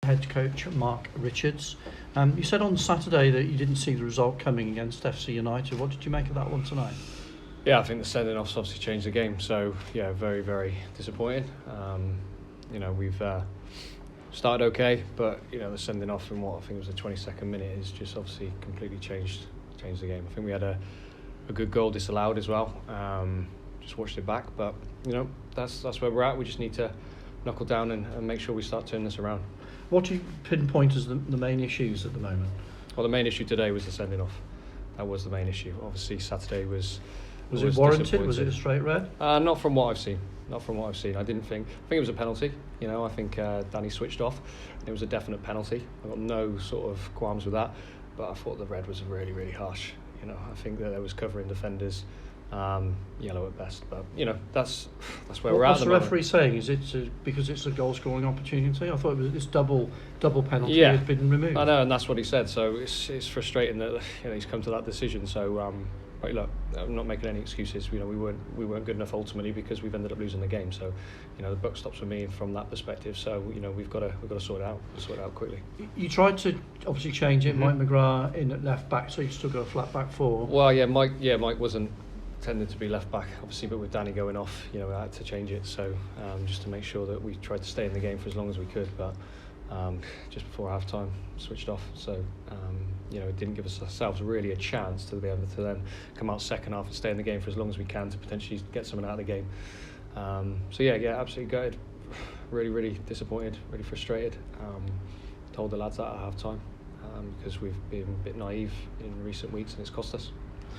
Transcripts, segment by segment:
head coach Mark Richards. You said on Saturday that you didn't see the result coming against FC United. What did you make of that one tonight? Yeah, I think the sending offs obviously changed the game. So yeah, very, very disappointed. We've started okay, but the sending off in what I think was the 22nd minute has just obviously completely changed the game. I think we had a good goal disallowed as well. Just watched it back, but that's where we're at. We just need to knuckle down and make sure we start turning this around. What do you pinpoint as the main issues at the moment? Well, the main issue today was the sending off. That was the main issue. Obviously, Saturday was it warranted? Was it a straight red? Not from what I've seen. I think it was a penalty. I think Danny switched off. It was a definite penalty. I've got no sort of qualms with that, but I thought the red was really, really harsh. I think that there was covering defenders, yellow at best. But that's where we're at. What's the referee saying? Is it because it's a goal scoring opportunity? I thought this double penalty had been removed. I know, and that's what he said. So it's frustrating that he's come to that decision. So. Right, look, I'm not making any excuses. We weren't good enough ultimately because we've ended up losing the game. So, the buck stops with me from that perspective. So, we've got to sort it out. Sort it out quickly. You tried to obviously change it. Mike McGrath in at left back, so you still got a flat back four. Well, Mike wasn't intended to be left back, obviously, but with Danny going off, I had to change it. So, just to make sure that we tried to stay in the game for as long as we could, but. Just before half time switched off, so it didn't give us ourselves really a chance to be able to then come out second half and stay in the game for as long as we can to potentially get something out of the game. Absolutely gutted, really, really disappointed, really frustrated. Told the lads that at half time because we've been a bit naive in recent weeks and it's cost us.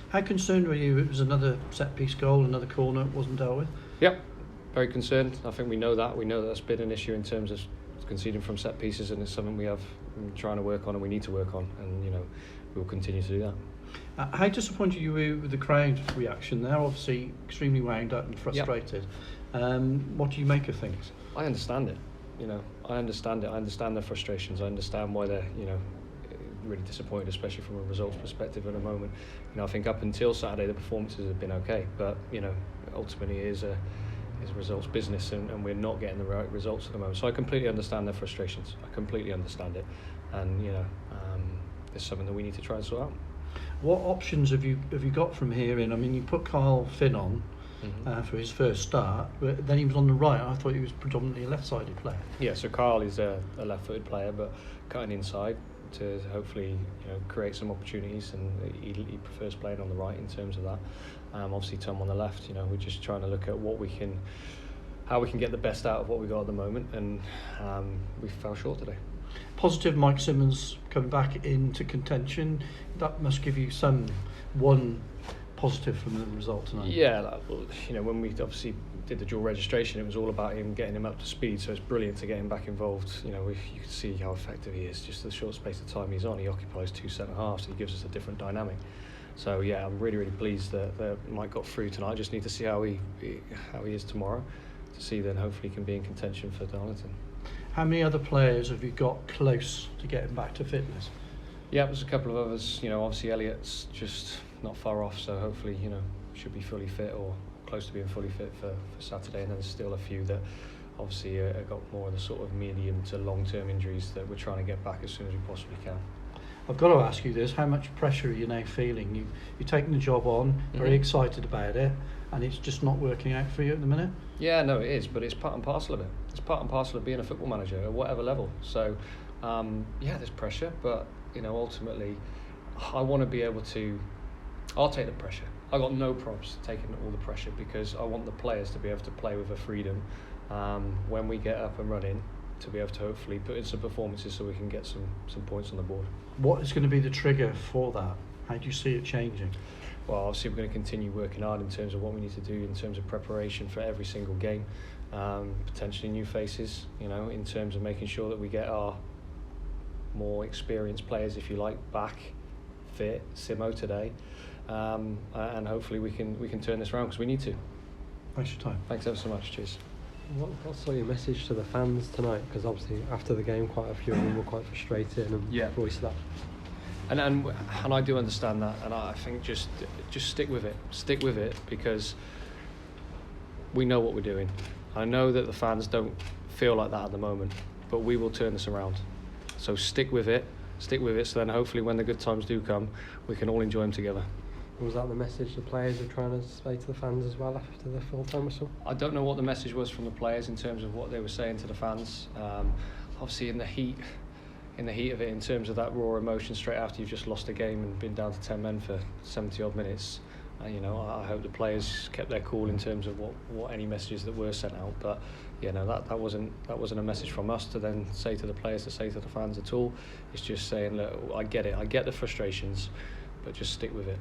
How concerned were you? It was another set piece goal, another corner, wasn't dealt with. Yep, very concerned. I think we know that's been an issue in terms of conceding from set pieces, and it's something we have been trying to work on and we need to work on, and we'll continue to do that. How disappointed you were with the crowd reaction there? Obviously extremely wound up and frustrated. Yep. What do you make of things? I understand it. I understand it. I understand their frustrations. I understand why they're really disappointed, especially from a results perspective at the moment. I think up until Saturday the performances have been okay, but ultimately it is a results business, and we're not getting the right results at the moment. So I completely understand their frustrations. I completely understand it, and it's something that we need to try and sort out. What options have you got from here in? I mean, you put Kyle Finn on for his first start, but then he was on the right. I thought he was predominantly a left-sided player. Yeah, so Kyle is a left-footed player, but cutting inside to hopefully create some opportunities, and he prefers playing on the right in terms of that. Obviously Tom on the left. We're just trying to look at how we can get the best out of what we got at the moment, and we fell short today. Positive Mike Simmons coming back into contention. That must give you one positive from the result tonight. Yeah, when we obviously did the dual registration, it was all about getting him up to speed. So it's brilliant to get him back involved. You can see how effective he is. Just the short space of time he's on, he occupies 2 centre halves. So he gives us a different dynamic. So yeah, I'm really, really pleased that Mike got through tonight. I just need to see how he is tomorrow, to see then hopefully he can be in contention for Darlington. How many other players have you got close to getting back to fitness? Yeah, there's a couple of others. Obviously Elliot's just not far off, so hopefully should be fully fit or close to being fully fit for Saturday. And then there's still a few that obviously got more of the sort of medium to long-term injuries that we're trying to get back as soon as we possibly can. I've got to ask you this: how much pressure are you now feeling? You're taking the job on, very excited about it, and it's just not working out for you at the minute? Yeah, no, it is, but it's part and parcel of it. It's part and parcel of being a football manager at whatever level. So, there's pressure, but ultimately, I want to be able to. I'll take the pressure. I got no problems taking all the pressure because I want the players to be able to play with a freedom when we get up and running, to be able to hopefully put in some performances so we can get some points on the board. What is going to be the trigger for that? How do you see it changing? Well, obviously we're going to continue working hard in terms of what we need to do in terms of preparation for every single game, potentially new faces, in terms of making sure that we get our more experienced players, if you like, back fit. Simo today, and hopefully we can turn this around because we need to. Thanks for your time. Thanks ever so much. Cheers. What's your message to the fans tonight? Because obviously after the game, quite a few of them were quite frustrated and voiced that. And I do understand that, and I think just stick with it because we know what we're doing. I know that the fans don't feel like that at the moment, but we will turn this around. So stick with it, so then hopefully when the good times do come, we can all enjoy them together. Was that the message the players are trying to say to the fans as well after the full-time whistle? I don't know what the message was from the players in terms of what they were saying to the fans. Obviously in the heat of it, in terms of that raw emotion straight after you've just lost a game and been down to 10 men for 70 odd minutes, I hope the players kept their cool in terms of what any messages that were sent out. But that wasn't a message from us to then say to the players, to say to the fans at all. It's just saying, look, I get it, I get the frustrations, but just stick with it.